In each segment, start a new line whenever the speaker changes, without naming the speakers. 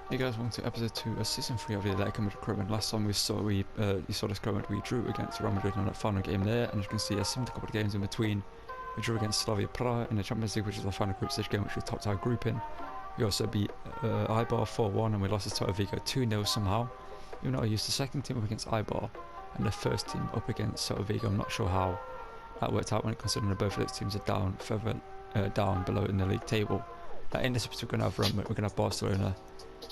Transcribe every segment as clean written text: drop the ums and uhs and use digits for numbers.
Hey guys, welcome to episode 2 of season 3 of the Atletico Madrid. Last time you saw this current, we drew against Real Madrid in that final game there, and as you can see, there's a couple of games in between. We drew against Slavia Prague in the Champions League, which is our final group stage game, which we topped our group in. We also beat Eibar 4-1, and we lost to Vigo 2-0 somehow. Even though I used the second team up against Eibar and the first team up against Vigo, I'm not sure how that worked out when considering that both of those teams are down further down below in the league table. In this episode, we're going to have Barcelona.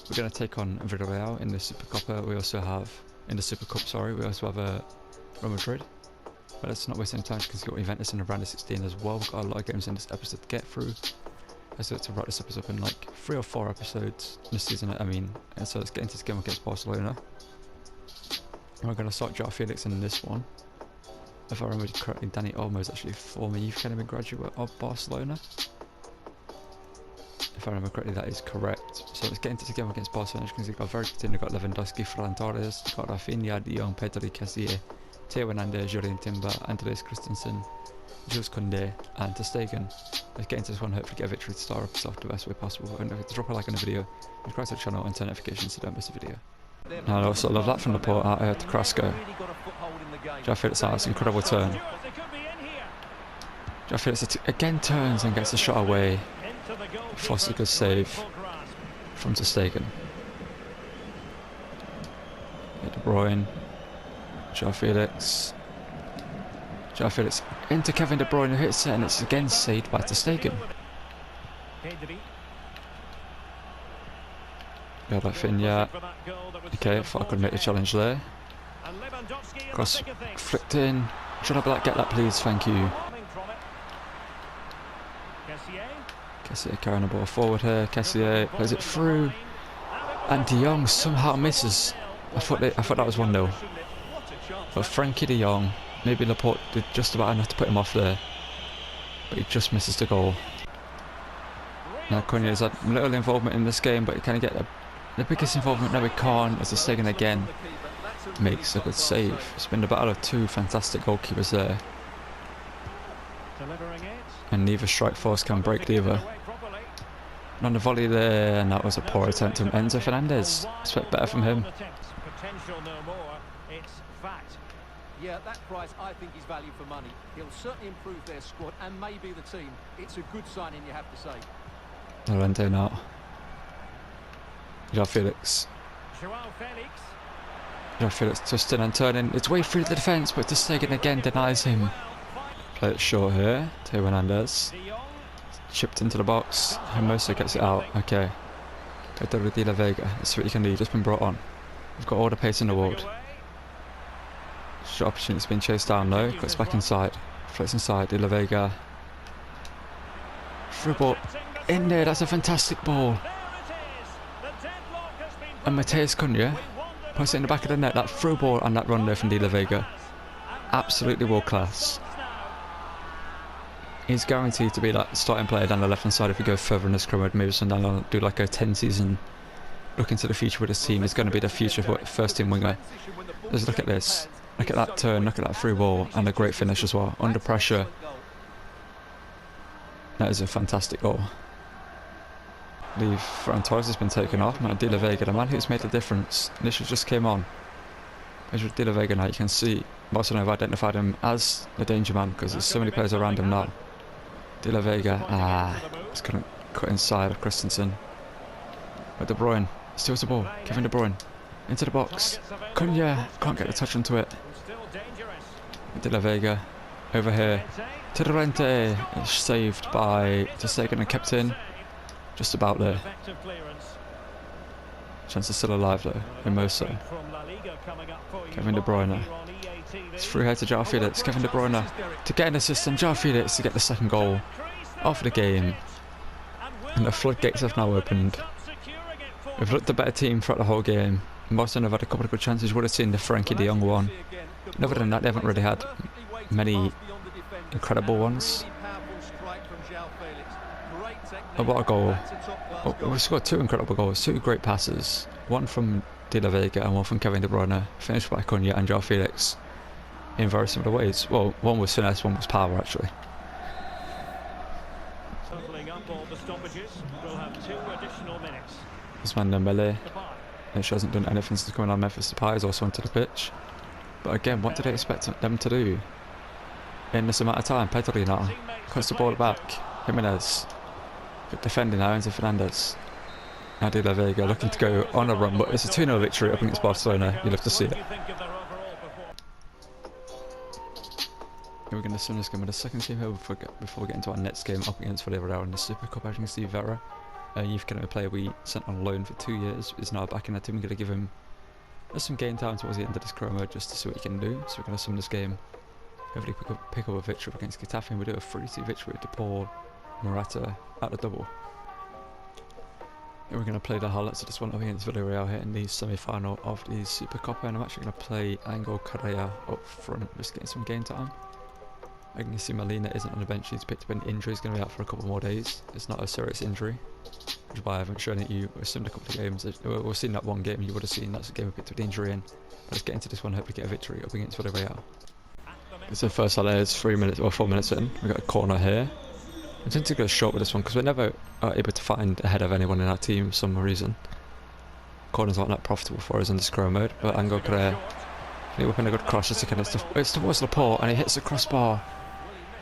We're going to take on Villarreal in the Supercup. We also have in the Supercup. Sorry, we also have Real Madrid. But let's not waste any time because we've got Juventus in the round of 16 as well. We've got a lot of games in this episode to get through. Let's look to wrap this episode up in like 3 or 4 episodes this season. And so let's get into this game against Barcelona. And we're going to start João Felix in this one. If I remember correctly, Danny Olmo is actually a former youth academy graduate of Barcelona. If I remember correctly, that is correct. So let's get into the game against Barcelona. As you can see, we've got a very good team. We've got Lewandowski, Ferran Torres, we've got Rafinha, De Jong, Pedri, Kessie, Theo Hernandez, Julian Timber, Andres Christensen, Jules Koundé, and Ter Stegen. Let's get into this one, hopefully get a victory to start off yourself the best way possible. And don't forget to drop a like on the video, subscribe to the channel, and turn notifications so don't miss a video. And I also love that from the port out to Carrasco. João Felix out, it's an incredible turn. João Felix again turns and gets the shot away. Forced a good save from Ter Stegen. De Bruyne, João Felix into Kevin De Bruyne, who hits it, and it's again saved by Ter Stegen. Got Rafinha. Okay, I thought I could make the challenge there. Cross flicked in. Should I get that, please? Thank you. Kessie carrying the ball forward here. Kessie plays it through, and De Jong somehow misses. I thought that was 1-0. But Frankie De Jong, maybe Laporte did just about enough to put him off there, but he just misses the goal. Now Cunha has had little involvement in this game, but he can't get the biggest involvement. No, he can't. As Ter Stegen again makes a good save. It's been the battle of 2 fantastic goalkeepers there, and neither strike force can break the other. And on the volley there, and that was a poor attempt from Enzo Fernandez. Expect better from him.
Yeah, that price I think is value for money. He'll certainly improve their squad and maybe the team. It's a good signing, you have to say.
Llorente now. João Felix. João Felix twisting and turning its way through the defence, but Ter Stegen again denies him. Play it short here. Theo Hernandez. Chipped into the box. Hermoso gets it out. Okay. Pedro de la Vega. That's what you can do. Just been brought on. We've got all the pace in the world. Shot opportunity's been chased down though. Cuts back inside. Floats inside. De la Vega. Through ball. In there. That's a fantastic ball. And Mateus Cunha puts it in the back of the net. That through ball and that run there from De la Vega. Absolutely world class. He's guaranteed to be that starting player down the left hand side if we go further in this career. Maybe sometime I'll do like a 10 season look into the future with this team. He's going to be the future first team winger. Just look at this. Look at that turn, look at that through ball, and a great finish as well. Under pressure. That is a fantastic goal. I believe Ferran Torres has been taken off. Now De La Vega, the man who's made the difference. Initially just came on. As with De La Vega now, you can see Barcelona have identified him as the danger man because there's so many players around him now. De La Vega, just couldn't cut inside of Christensen. But De Bruyne, steals the ball. Kevin De Bruyne, into the box. Cunha, can't get the touch onto it. De La Vega, over here. To Llorente, saved by Ter Stegen and kept in. Just about there. Chance is still alive though. Hermoso. Kevin De Bruyne. It's through here to João Felix. Kevin De Bruyne to get an assist, and João Felix to get the second goal of the game. And the floodgates have now opened. We've looked a better team throughout the whole game. Barcelona have had a couple of good chances. Would have seen the Frankie De Jong one. Other than that, they haven't really had many incredible ones. Oh, what a goal. Oh, we've scored 2 incredible goals, 2 great passes. One from De La Vega and one from Kevin De Bruyne. Finished by Cunha and João Felix in very similar ways. Well, one was finesse, one was power actually. Totaling up all the stoppages, we'll have 2 additional minutes. Usman Dembele. She hasn't done anything since coming on. Memphis Depay is also onto the pitch. But again, what did I expect them to do in this amount of time? Pedri now cuts the ball back. Jimenez. Good defending now. Enzo Fernandez. Now De La Vega looking to go on a run, but it's a 2-0 victory up against Barcelona. You'll have to see it. We're going to sum this game with a second game here before we get into our next game up against Villarreal in the Supercup. As you can see, Vera, a youth academy player we sent on loan for 2 years, is now back in our team. We're going to give him some game time towards the end of this career mode just to see what he can do. So we're going to sum this game. Hopefully pick up a victory against Getafe, and we do a 3-2 victory with DePaul, Morata at the double. And we're going to play the highlights of this one up against Villarreal here in the semi-final of the Supercup, and I'm actually going to play Angel Correa up front, just getting some game time. I can see Molina isn't on the bench. He's picked up an injury. He's going to be out for a couple more days. It's not a serious injury, which is why I haven't shown it you. We've seen a couple of games. We've seen that one game. You would have seen that's a game we picked up the injury in. Let's get into this one. Hopefully get a victory up against Villarreal. It's the first highlight. It's 4 minutes in. We got a corner here. I tend to go short with this one because we're never able to find ahead of anyone in our team for some reason. Corners aren't that profitable for us in this career mode. But Angel Correa, he whip in a good cross. It's towards Laporte and he hits the crossbar.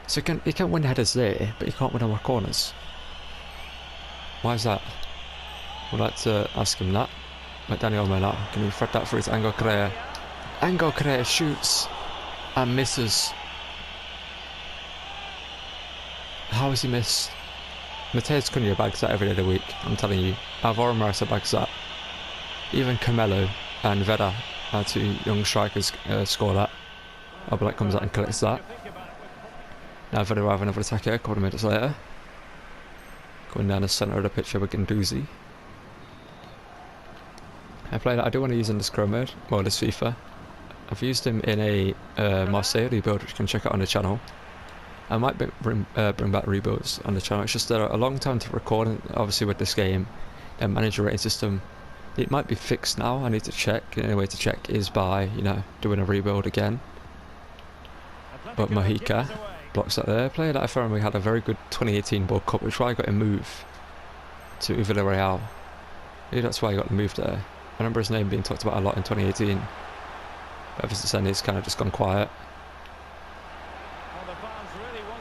So he can win headers there, but he can't win on our corners. Why is that? We'd like to ask him that. But Daniel Mena, can you thread that through to Angel Correa? Angel Correa shoots and misses. How has he missed? Mateus Cunha bags that every day of the week, I'm telling you. Alvaro Morata bags that. Even Camelo and Vera, our 2 young strikers, score that. Oblak comes out and collects that. Now Villarreal have another attack here a couple of minutes later. Going down the centre of the pitch here with Guendouzi. A player that I do want to use in this career mode, well this FIFA. I've used him in a Marseille rebuild, which you can check out on the channel. I might bring back rebuilds on the channel. It's just a long time to record, and obviously with this game, their manager rating system, it might be fixed now. I need to check. The only way to check is by, you know, doing a rebuild again. But Mojica blocks that there. Player that I found we had a very good 2018 World Cup, which is why I got him moved to Villarreal. Maybe that's why I got him moved there. I remember his name being talked about a lot in 2018. But ever since then, he's kind of just gone quiet.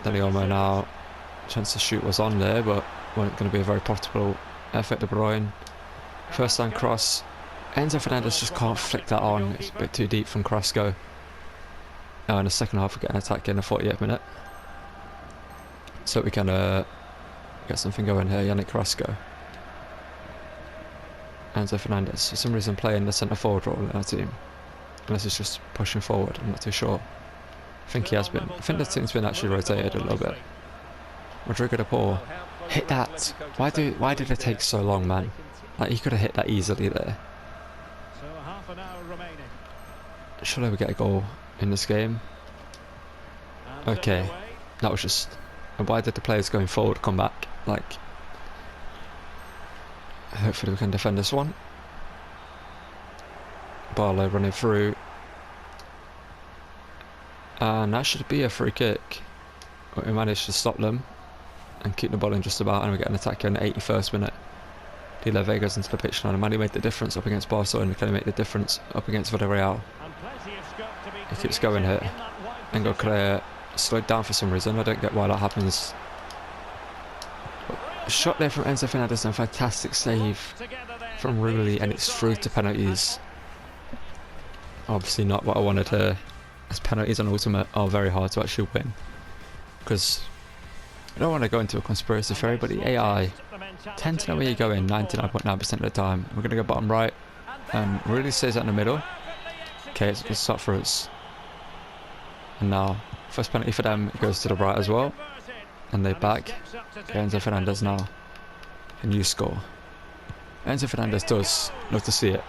Daniel Olmo now. Chance to shoot was on there, but wasn't going to be a very profitable effort. De Bruyne. First time cross. Enzo Fernandez just can't flick that on. It's a bit too deep from Carrasco. Now in the second half we get an attack in the 48th minute. So we can get something going here. Yannick Carrasco. Enzo Fernandez. For some reason playing the centre forward role in our team. Unless he's just pushing forward, I'm not too sure. I think he has been. I think the team's been actually rotated a little bit. Rodrigo de Paul. Hit that! Why did it take so long, man? Like, he could have hit that easily there. Surely we get a goal in this game. Okay. That was just... Why did the players going forward come back? Like... Hopefully we can defend this one. Barlow running through. And that should be a free kick. But we managed to stop them and keep the ball in just about, and we get an attack here in the 81st minute. De La Vega's into the pitch now, and Manny made the difference up against Barcelona, and can he make the difference up against Villarreal? He keeps going here. Angel Correa slowed down for some reason. I don't get why that happens. A shot there from Enzo Fernandez and a fantastic save from Rulli, and it's through to penalties. Obviously not what I wanted here, as penalties on Ultimate are very hard to actually win. Because I don't want to go into a conspiracy theory, but the AI tend to know where you're going 99.9% of the time. We're going to go bottom right, and Rulli stays out in the middle. Okay, it's a good start for us. And now, first penalty for them, it goes to the right as well. And they back. Okay, Enzo Fernandez now. Can you score? Enzo Fernandez does. Love to see it.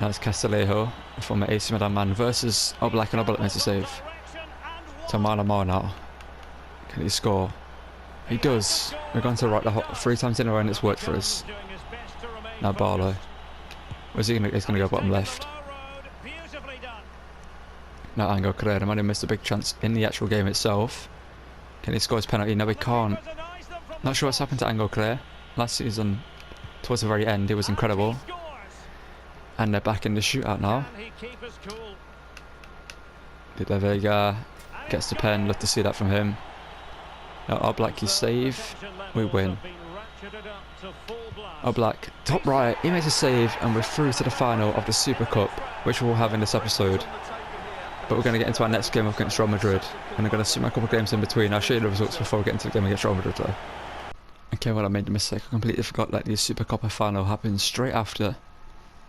Now it's Castillejo, the former AC Milan man, versus Oblak, and Oblak makes a save. Tamala Mar now. Can he score? He does. We're going to the right 3 times in a row, and it's worked for us. Now Barlow. Where's he going to? He's going to go bottom left. Now Angel Correa. The man who missed a big chance in the actual game itself. Can he score his penalty? No, he can't. Not sure what's happened to Angel Correa. Last season towards the very end, it was incredible. And they're back in the shootout now. LaLiga gets the pen, love to see that from him. Now Oblak, save, we win. Oblak, top right, he makes a save, and we're through to the final of the Super Cup, which we'll have in this episode. But we're going to get into our next game against Real Madrid, and I'm going to swim a couple of games in between. I'll show you the results before we get into the game against Real Madrid though. Okay, well, I made the mistake. I completely forgot that the Super Cup final happens straight after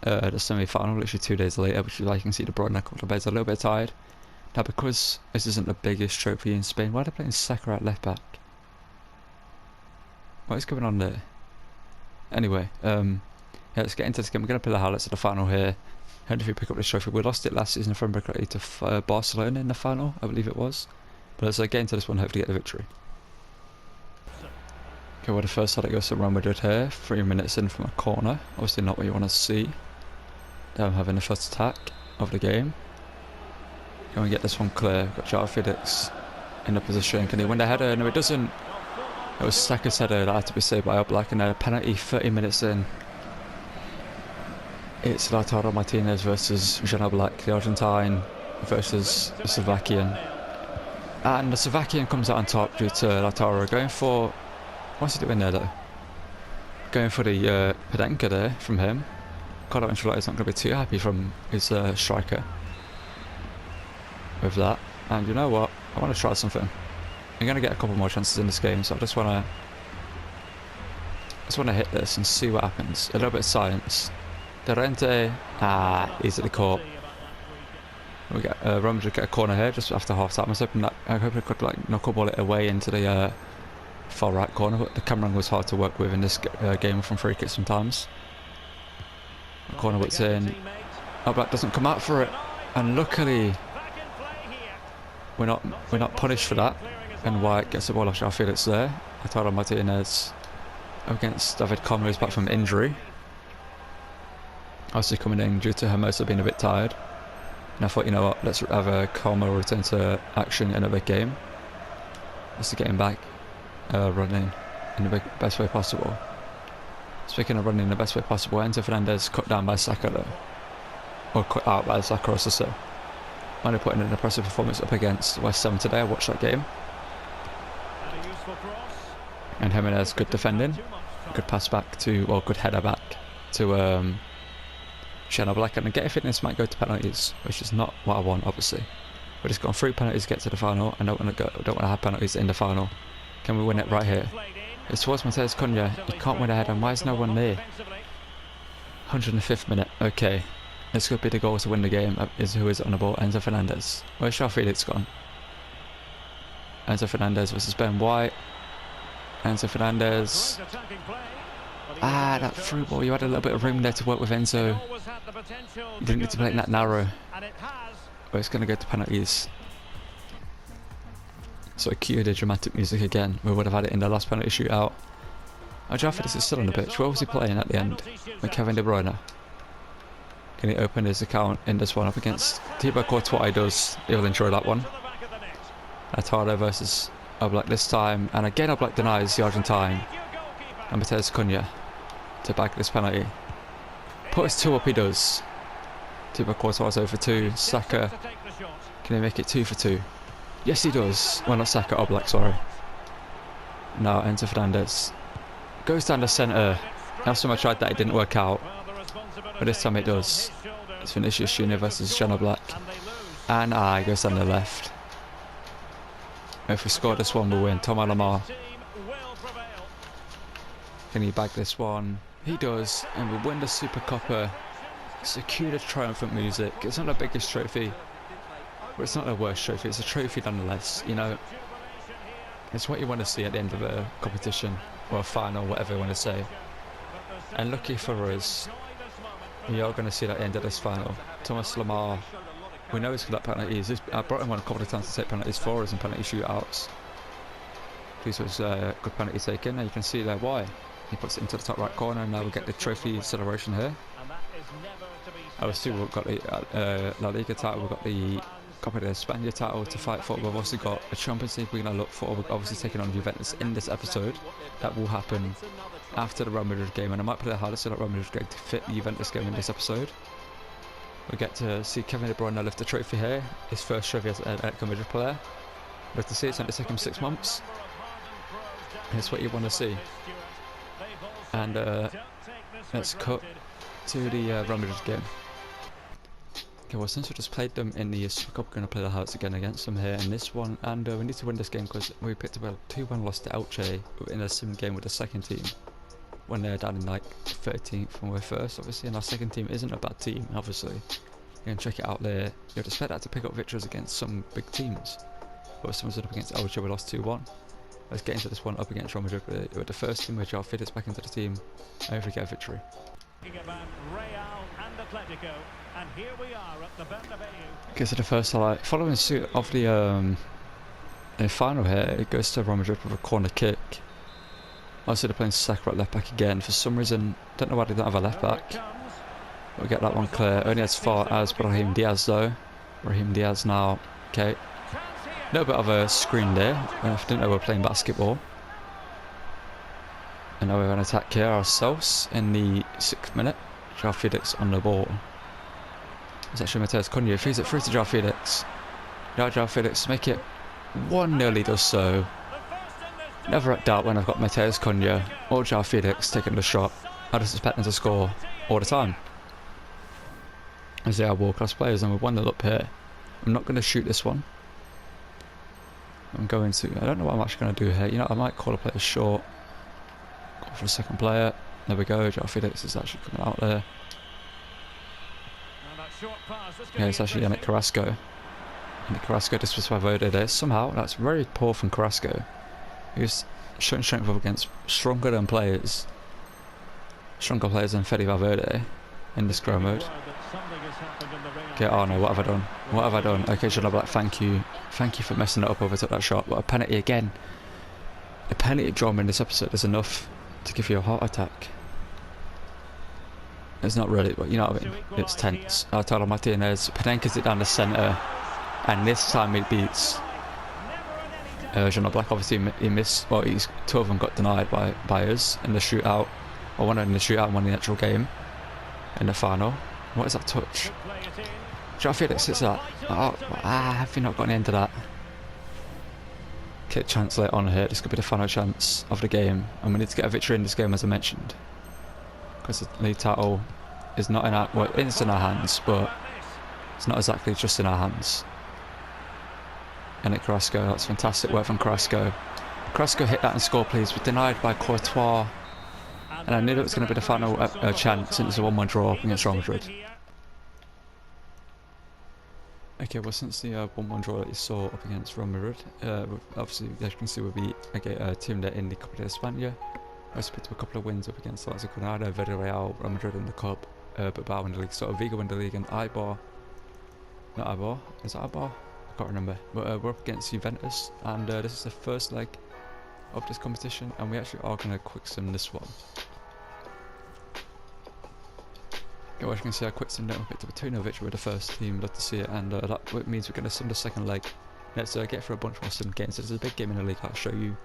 the semi-final, literally 2 days later, which is why you can see De Bruyne a couple of beds a little bit tired. Now, because this isn't the biggest trophy in Spain, why are they playing Saka at left back? What is going on there? Anyway, yeah, let's get into this game. We're going to play the highlights of the final here. Hopefully we pick up this trophy. We lost it last season, if I remember correctly, to Barcelona in the final, I believe it was. But let's get into this one, hopefully get the victory. Okay, well, the first highlight goes to Real Madrid here. 3 minutes in from a corner. Obviously not what you want to see. Them having the first attack of the game. Can we get this one clear? Got João Felix in the position. Can he win the header? No, it doesn't. It was Saka's header that had to be saved by Oblak, and then a penalty 30 minutes in. It's Lautaro Martinez versus Jan Oblak, the Argentine versus the Slovakian. And the Slovakian comes out on top due to Lautaro going for... What's he doing there though? Going for the Pedenka there from him. Carlo Ancelotti's not going to be too happy from his striker with that. And you know what? I want to try something. I'm going to get a couple more chances in this game, so I just want to hit this and see what happens. A little bit of science. Dorente, easily caught. We get Real Madrid get a corner here just after half time. I hope I could like knuckleball it away into the far right corner, but the camera was hard to work with in this game from free kicks sometimes. The corner was in. Oblak doesn't come out for it, and luckily we're not punished for that. And White gets the ball off. I feel it's there. Lautaro Martinez against David Conway, who's back from injury. Obviously coming in due to Hermoso being a bit tired. And I thought, you know what, let's have a Como return to action in a big game. Just to get him back running in the best way possible. Speaking of running in the best way possible, Enzo Fernandez cut down by Saka though. Or cut out by Saka also so. Only putting an impressive performance up against West Ham today. I watched that game. And Jimenez, good defending. Good pass back to, well, good header back to Jan Oblak. And getting fitness might go to penalties, which is not what I want, obviously. We're just going 3 penalties to get to the final. I don't want to have penalties in the final. Can we win it right here? It's towards Matheus Cunha. He can't win ahead, and why is no one there? 105th minute. Okay. This could be the goal to win the game. Who is on the ball? Enzo Fernandez. Where's João Felix gone? Enzo Fernandez versus Ben White. Enzo Fernandez. That through ball. You had a little bit of room there to work with Enzo. You didn't need to play it that narrow. But it's going to go to penalties. So I cued the dramatic music again. We would have had it in the last penalty shootout. João Felix is still on the pitch. Where was he playing at the end? With Kevin De Bruyne. Can he open his account in this one up against Thibaut Courtois? He does. He'll enjoy that one. Lautaro versus Oblak this time. And again Oblak denies the Argentine. And Matheus Cunha to bag this penalty. Put us 2 up, he does. Thibaut Courtois is over 2. Saka. Can he make it 2 for 2? Yes, he does. Well, not Saka, Oblak, sorry. No, Enzo Fernandez. Goes down the centre. Last time I tried that, it didn't work out. But this time it does. It's Vinicius Junior versus Jan Oblak. And he goes down the left. If we score this one, we'll win. Thomas Lemar. Can he bag this one? He does. And we'll win the Super Cup. Secure the triumphant music. It's not the biggest trophy. But it's not the worst trophy. It's a trophy nonetheless. You know, it's what you want to see at the end of a competition. Or a final, whatever you want to say. And lucky for us, we are going to see that at the end of this final. Thomas Lemar, we know he's good at penalties. I brought him on a couple of times to take penalties for us in penalty shootouts. This was a good penalty taken, and you can see there why. He puts it into the top right corner, and now we get the trophy celebration here. Obviously, we've got the La Liga title, we've got the Copa de España title to fight for. We've also got a Champions League we're going to look for. We're obviously taking on Juventus in this episode. That will happen after the Real Madrid game, and I might play the hardest so that Real Madrid game to fit the Juventus game in this episode. We get to see Kevin De Bruyne lift the trophy here, his first trophy as an Atletico Madrid player. We have to see it's going to take him 6 months. That's what you want to see. And let's cut to the Real Madrid game. Okay, well, since we just played them in the Supercup, we're going to play the Hearts again against them here in this one, and we need to win this game because we picked up a 2-1 loss to Elche in a sim game with the second team when they're down in like 13th and we're first, obviously, and our second team isn't a bad team, obviously. You can check it out there. You'd expect that to pick up victories against some big teams, but someone's up against Elche, we lost 2-1. Let's get into this one up against Real Madrid with the first team where Joao Felix back into the team, and hopefully get a victory.
About Real and Atletico, and here we are at the Bernabeu.
Okay, so the first highlight, following suit of the final here, it goes to Real Madrid with a corner kick. Obviously they're playing Saka at left back again. For some reason, don't know why they don't have a left back. We'll get that one clear. Only as far as Brahim Diaz though. Brahim Diaz now. Okay. A little bit of a screen there. I didn't know we were playing basketball. And now we're going to attack here ourselves in the 6th minute. Joao Felix on the ball. It's actually Mateus Cunha. Feeds it through to Joao Felix. Now Joao Felix make it 1-0. He does so. Never at doubt when I've got Mateus Cunha or Joao Felix taking the shot. I just expect them to score all the time, as they are world-class players, and we're 1-0 up here. I'm not going to shoot this one. I'm going to. I don't know what I'm actually going to do here. You know, I might call a player short. Go for a second player. There we go. Joao Felix is actually coming out there. Yeah, it's actually Yannick Carrasco. Yannick Carrasco dismissed by there. Somehow, that's very poor from Carrasco. He's showing strength up against stronger players than Fede Valverde in this grow mode. Okay, oh no, what have I done? What have I done? Okay, John Black, thank you. Thank you for messing it up, overtook that shot. But a penalty again. A penalty drama in this episode is enough to give you a heart attack. It's not really, but you know what I mean. It's tense. Lautaro Martinez Panenka's it down the centre, and this time he beats Jean Black. Obviously he missed, well, two of them got denied by us in the shootout, or one in the shootout and one in the actual game in the final. What is that touch? Joao Felix hits that. Oh, have you not got an end to that? Kick chance later on here. This could be the final chance of the game, and we need to get a victory in this game, as I mentioned, because the league title is not in our, well, it's in our hands, but it's not exactly just in our hands. Yannick Carrasco, that's fantastic work from Carrasco. Carrasco hit that and score, please. We're denied by Courtois, and I knew that it was going to be the final chance since it's a 1-1 draw up against Real Madrid. Okay, well, since the 1-1 draw that you saw up against Real Madrid, obviously, as you can see, we'll be a team that in the Copa de España. I picked up a couple of wins up against Atletico, Granada, Villarreal, Real Madrid in the Cup, Bilbao in the league, so Vigo in the league, and Eibar. Not Eibar, is it Eibar? I can't remember. But we're up against Juventus, and this is the first leg of this competition, and we actually are going to quick sim this one. Okay, well, as you can see, I quick simmed it. We picked up a 2-0 victory with the first team. Love to see it, and that means we're going to sim the second leg. Let's get through a bunch more sim games. There's a big game in the league I'll show you,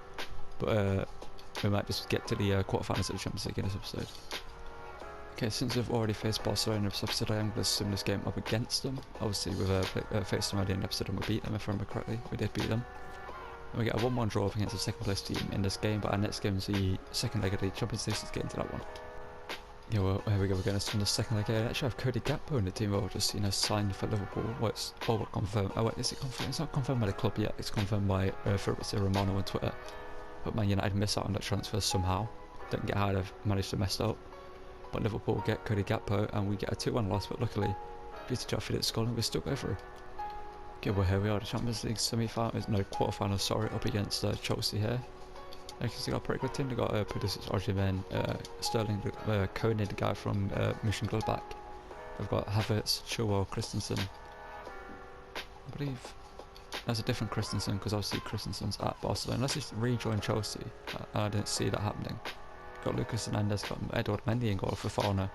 but we might just get to the quarterfinals of the Champions League in this episode. Okay, since we've already faced Barcelona in this episode, I am going to sim this game up against them. Obviously, we've faced them already in the episode and we beat them, if I remember correctly. We did beat them. And we get a 1-1 draw up against the second place team in this game, but our next game is the second leg of the Champions League, so let's get into that one. Yeah, well, here we go, we're going to sim the second leg. I actually have Cody Gakpo in the team, well, just, you know, signed for Liverpool. Well, it's all confirmed. Oh, wait, is it confirmed? It's not confirmed by the club yet, it's confirmed by Fabrizio Romano on Twitter. But Man United miss out on that transfer somehow. Didn't get how they've managed to mess it up. But Liverpool get Cody Gakpo, and we get a 2-1 loss, but luckily, due to Joao Felix scoring, we still go through. Okay, well, here we are, the Champions League semi-final, no, quarter-final, sorry, up against Chelsea here. You can see, got a pretty good team. They got Pulisic, Osimhen, Sterling, Koenig, the guy from Mönchengladbach. They've got Havertz, Chilwell, Christensen. I believe there's a different Christensen, because obviously Christensen's at Barcelona. Unless he's rejoined Chelsea, I didn't see that happening. Got Lucas Hernandez, got Edouard Mendy, and got Fofana,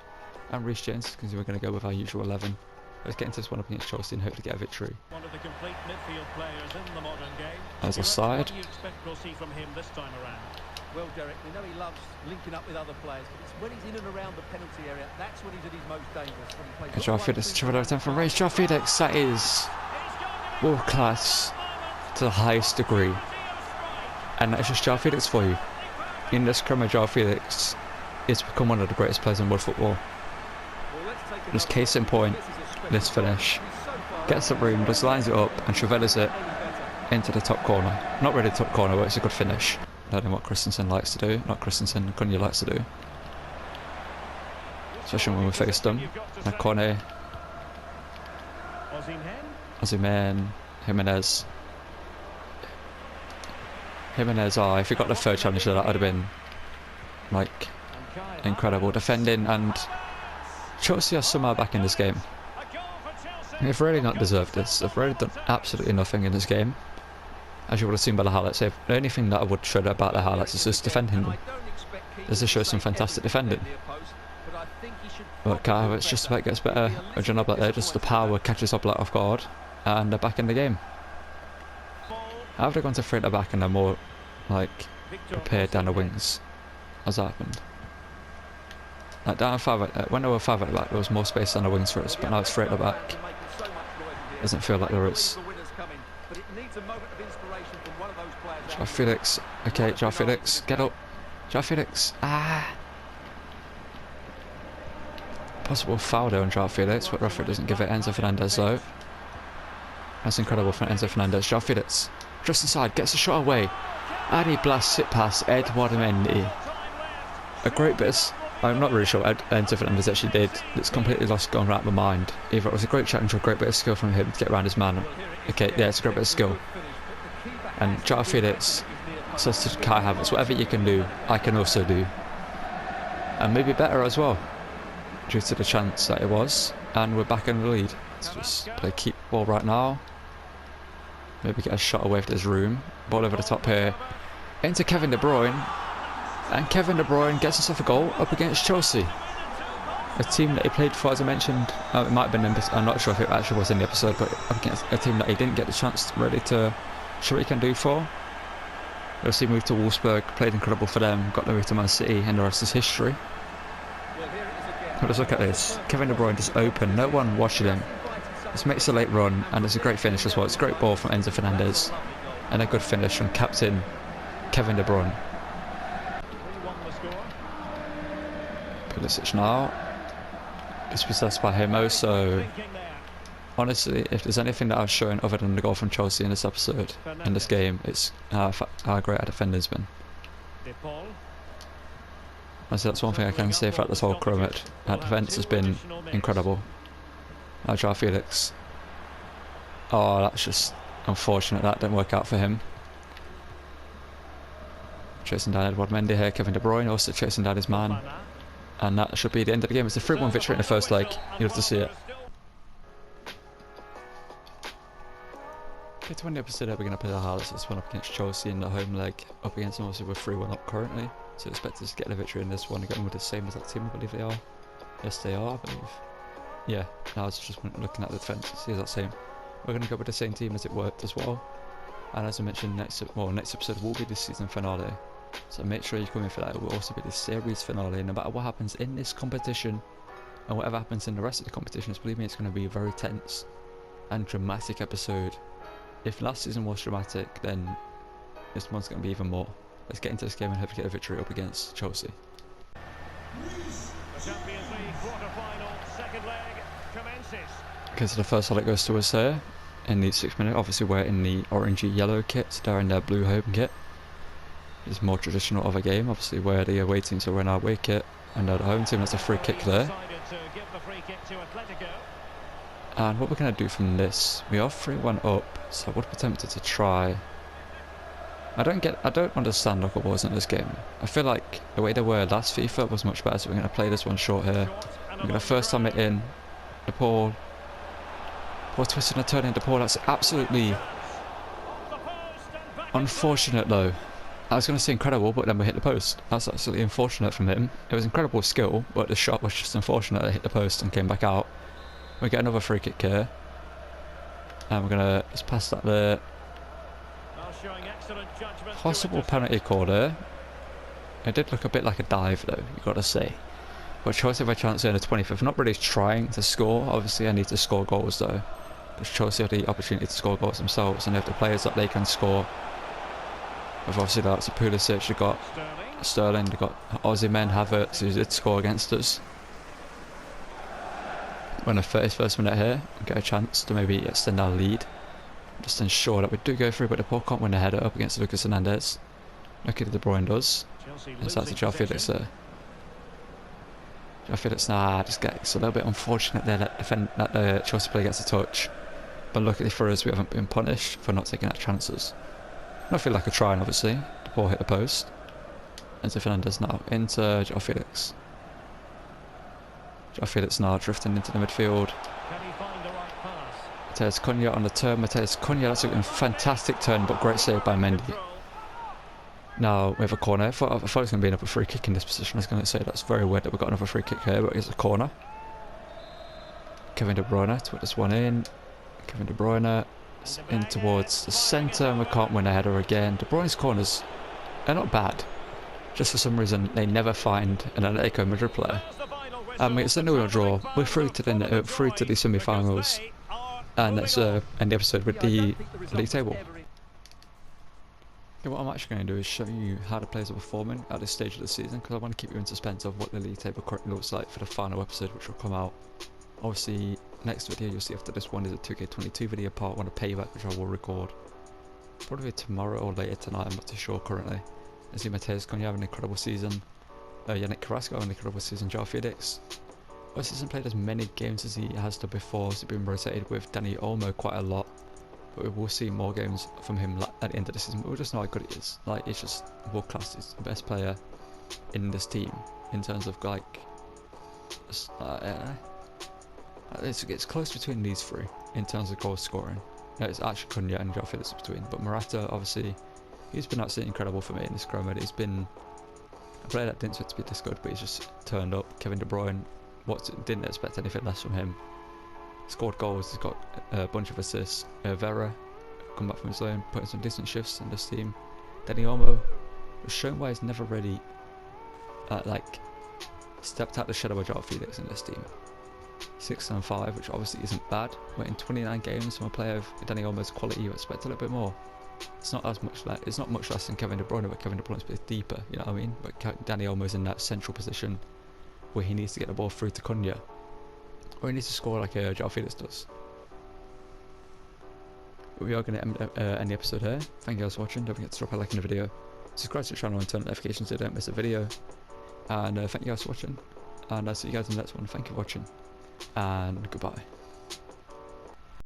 and Reece James, because we're going to go with our usual 11. Let's get into this one up against Chelsea and hopefully get a victory.
One of the complete midfield players in the modern game.
As offside.
What do you expect we'll see from him this time around?
Well, Derek, we know he loves linking up with other players, but it's when he's in and around the penalty area, that's when he's at his most dangerous. When he plays
Joao Felix, triple attempt from range. Joao Felix, that is world class to the highest degree. And that's just Joao Felix for you. In this scrimmage, Joao Felix has become one of the greatest players in world football. Just case in point, this finish. Gets the room, just lines it up and chevellas it into the top corner. Not really the top corner, but it's a good finish. Learning what Christensen likes to do. Not Christensen, Cunha likes to do. Especially when we faced them. Like Cornet, Osimhen, Jimenez. Oh, if he got the third challenge there, that would have been like incredible defending, and Chelsea are somehow back in this game. They've really not deserved this. They've really done absolutely nothing in this game. As you would have seen by the highlights, the only thing that I would show about the highlights is just defending them. There's to show some fantastic defending. But Kyle, just about gets better. A job like there, just the power catches up off guard, and they're back in the game. How have they gone to 3 at the back and they're more like prepared down the wings? How's that happened? Like down 5 when they were 5 at the back, there was more space down the wings for us, but now it's 3 at the back. Doesn't feel like there is. Joao Felix, okay, Joao Felix, get up. Joao Felix, possible foul there on Joao Felix, but referee doesn't give it. Enzo Fernandez though. That's incredible from Enzo Fernandez. Joao Felix, just inside, gets a shot away. And he blasts it past Edouard Mendy. A great bit of, I'm not really sure what Enzo Fernandez actually did. It's completely lost, gone right out of my mind. Either it was a great challenge or a great bit of skill from him to get around his man. Okay, yeah, it's a great bit of skill. And Joao Felix says to Kai Havertz, whatever you can do, I can also do. And maybe better as well, due to the chance that it was. And we're back in the lead. Let's just play keep ball right now. Maybe get a shot away from this room. Ball over the top here. Into Kevin De Bruyne. And Kevin De Bruyne gets himself a goal up against Chelsea. A team that he played for, as I mentioned. It might have been in, I'm not sure if it actually was in the episode, but up against a team that he didn't get the chance really to show what he can do for. Obviously moved to Wolfsburg, played incredible for them, got the move to Man City, and the rest is history. But let's look at this. Kevin De Bruyne just open, no one watching him. This makes a late run, and it's a great finish as well. It's a great ball from Enzo Fernandez, and a good finish from captain Kevin De Bruyne. Pulisic now. Dispossessed by Hemo, so honestly, if there's anything that I've shown other than the goal from Chelsea in this episode, in this game, it's how great our defending's been. Honestly, that's one thing I can say throughout this whole Chromate. Our defence has been incredible. Now Joao Felix. Oh, that's just unfortunate that didn't work out for him. Chasing down Edouard Mendy here, Kevin De Bruyne also chasing down his man. And that should be the end of the game. It's a 3-1 victory in the first leg. You'll have to see it. Okay, to win the episode, we're going to play the highlights. This one up against Chelsea in the home leg. Up against them, obviously we're 3-1 up currently. So expect us to get a victory in this one. Again, we're the same as that team, I believe they are. Yes, they are, I believe. Yeah, now I was just looking at the defence. See, is that same? We're going to go with the same team as it worked as well. And as I mentioned, next episode will be the season finale. So make sure you come in for that. It will also be the series finale. No matter what happens in this competition, and whatever happens in the rest of the competitions, believe me, it's going to be a very tense and dramatic episode. If last season was dramatic, then this one's going to be even more. Let's get into this game and hopefully get a victory up against Chelsea.
The Champions League quarter-final, second leg commences.
Okay, so the first highlight goes to us here in the 6th minute. Obviously we're in the orangey yellow kit, they're in their blue home kit. It's more traditional of a game. Obviously we're the away team, so we're in our away kit, and the home team has a free kick there. And what we're going to do from this, we are 3-1 up, so I would be tempted to try. I don't understand like what was in this game. I feel like the way they were last FIFA was much better, so we're going to play this one short here. We're going to first time it in, the Paul twisting and turning, the Paul, that's absolutely unfortunate though. I was going to say incredible, but then we hit the post. That's absolutely unfortunate from him. It was incredible skill, but the shot was just unfortunate. It hit the post and came back out. We get another free kick here. And we're going to just pass that there. Possible penalty call there. It did look a bit like a dive though, you've got to say. But Chelsea have a chance here in the 25th. Not really trying to score. Obviously I need to score goals though. But Chelsea have the opportunity to score goals themselves, and they have the players that they can score. With obviously the likes of Pulisic, they've got Sterling, they've got Aussie men, Havertz, who did score against us. We're in the 31st minute here, we get a chance to maybe extend our lead. Just ensure that we do go through, but the ball can't win the header up against Lucas Hernandez. Look at De Bruyne does. And so that's a Joao Felix there. Joao Felix, just gets a little bit unfortunate there that the Chelsea player gets a touch. But luckily for us, we haven't been punished for not taking our chances. Not feel like a try, obviously. The ball hit the post. Into Fernandez now, into Joao Felix. Joao Felix now drifting into the midfield. Mateus Cunha on the turn. Mateus Cunha, that's a fantastic turn, but great save by Mendy. Now we have a corner. I thought it was going to be another free kick in this position. I was going to say that's very weird that we've got another free kick here, but it's a corner. Kevin De Bruyne to put this one in. Kevin De Bruyne in towards the centre, and we can't win a header again. De Bruyne's corners are not bad. Just for some reason, they never find an Atletico Madrid player. It's a 0-0 draw. We're through to the semi-finals, and let's end the episode with the league table. Okay, what I'm actually going to do is show you how the players are performing at this stage of the season, because I want to keep you in suspense of what the league table currently looks like for the final episode, which will come out. Obviously, next video you'll see after this one is a 2K22 video part 1 of Payback, which I will record probably tomorrow or later tonight. I'm not too sure currently. I see Mateus Cunha have an incredible season. Yannick Carrasco have an incredible season. Joao Felix obviously hasn't played as many games as he has done before, so he's been rotated with Dani Olmo quite a lot. But we will see more games from him at the end of the season. But we'll just know how good he is. Like, it's just world class. He's the best player in this team in terms of like. It's close between these three in terms of goal scoring. It's actually Cunha and Joao Felix between. But Morata, obviously, he's been absolutely incredible for me in this scrum. He's been a player that didn't expect to be this good, but he's just turned up. Kevin De Bruyne, didn't expect anything less from him. Scored goals, he's got a bunch of assists. Vera, come back from his loan, putting some decent shifts in this team. Dani Olmo was shown why he's never really stepped out the shadow of Joao Felix in this team. 6 and 5, which obviously isn't bad. But in 29 games from a player of Dani Olmo's quality, you expect a little bit more. It's not much less than Kevin De Bruyne, but Kevin De Bruyne's a bit deeper, you know what I mean? But Dani Olmo's in that central position where he needs to get the ball through to Cunha. Or he needs to score like Joao Felix does. But we are going to end the episode here. Thank you guys for watching. Don't forget to drop a like in the video. Subscribe to the channel and turn on notifications so you don't miss a video. And thank you guys for watching. And I'll see you guys in the next one. Thank you for watching. And goodbye.